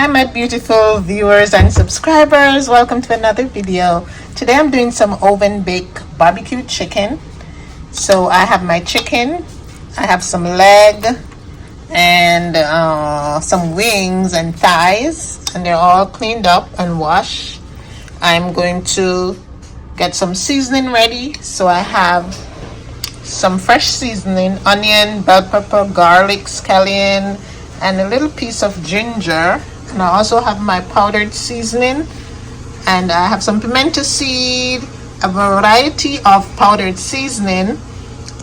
Hi my beautiful viewers and subscribers, welcome to another video. Today I'm doing some oven baked barbecue chicken. So I have my chicken, I have some leg and some wings and thighs, and they're all cleaned up and washed. I'm going to get some seasoning ready. So I have some fresh seasoning, onion, bell pepper, garlic, scallion, and a little piece of ginger. And I also have my powdered seasoning, and I have some pimento seed, a variety of powdered seasoning,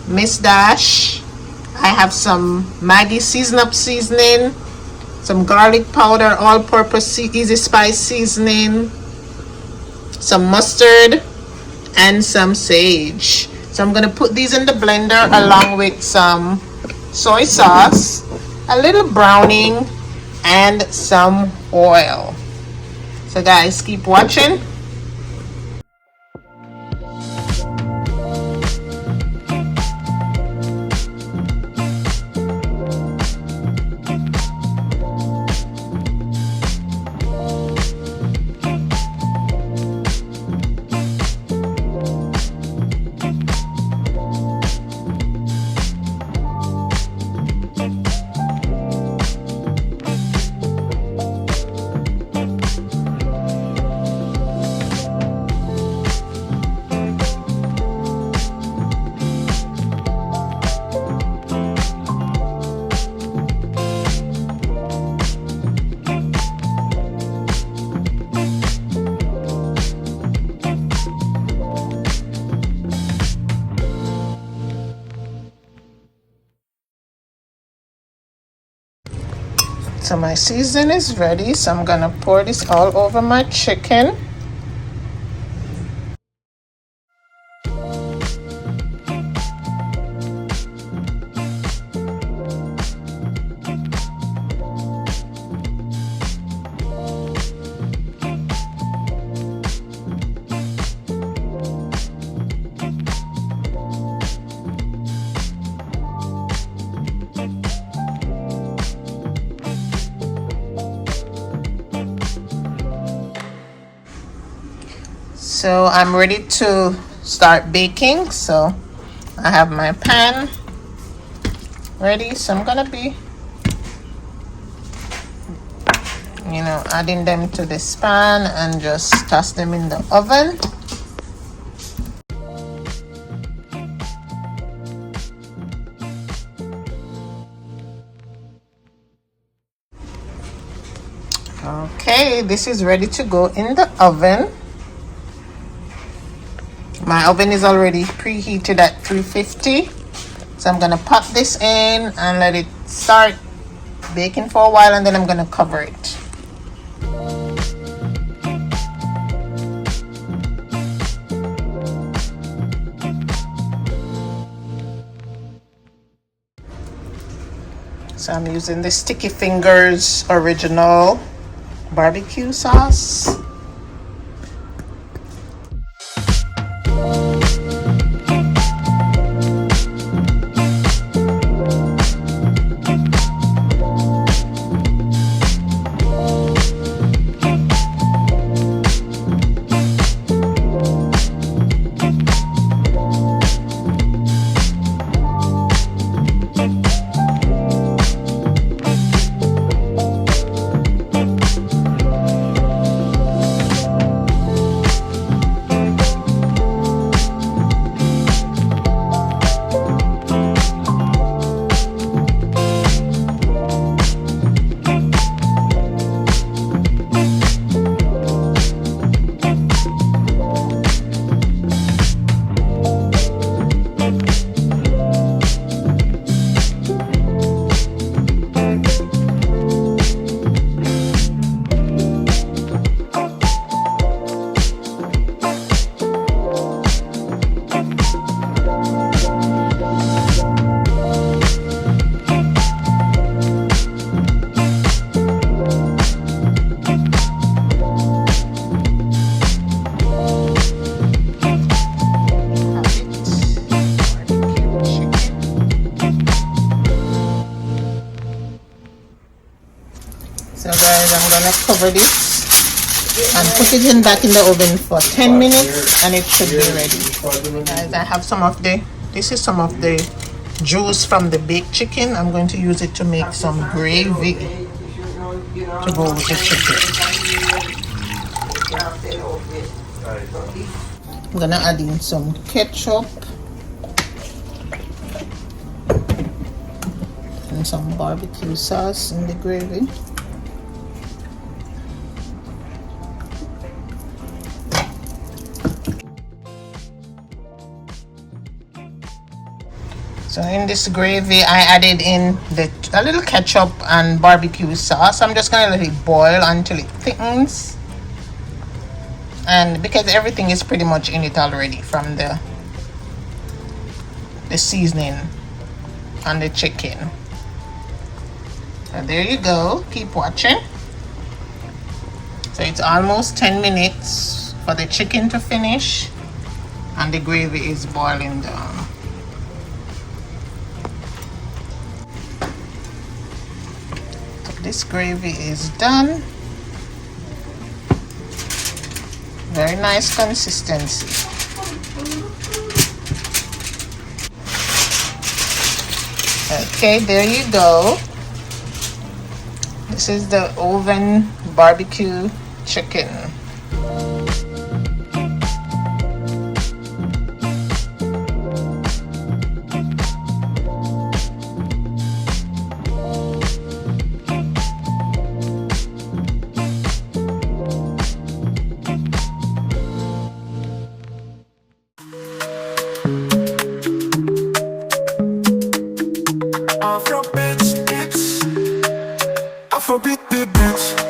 Miss Dash. I have some Maggi season up seasoning, some garlic powder, all-purpose easy spice seasoning, some mustard, and some sage. So I'm gonna put these in the blender along with some soy sauce, a little browning, and some oil. So guys, keep watching. So my seasoning is ready, so I'm gonna pour this all over my chicken. So I'm ready to start baking. So I have my pan ready. So I'm gonna be, adding them to this pan and just toss them in the oven. Okay, this is ready to go in the oven. My oven is already preheated at 350, so I'm gonna pop this in and let it start baking for a while, and then I'm gonna cover it. So I'm using the Sticky Fingers original barbecue sauce. cover this and put it in back in the oven for 10 minutes and it should be ready. Guys, I have this is some of the juice from the baked chicken. I'm going to use it to make some gravy to go with the chicken. I'm gonna add in some ketchup and some barbecue sauce in the gravy. So in this gravy, I added in a little ketchup and barbecue sauce. I'm just gonna let it boil until it thickens. And because everything is pretty much in it already from the seasoning on the chicken. So there you go. Keep watching. So it's almost 10 minutes for the chicken to finish and the gravy is boiling down. This gravy is done. Very nice consistency. Okay, there you go. This is the oven barbecue chicken. Off your bitch, it's Afrobeat the bitch.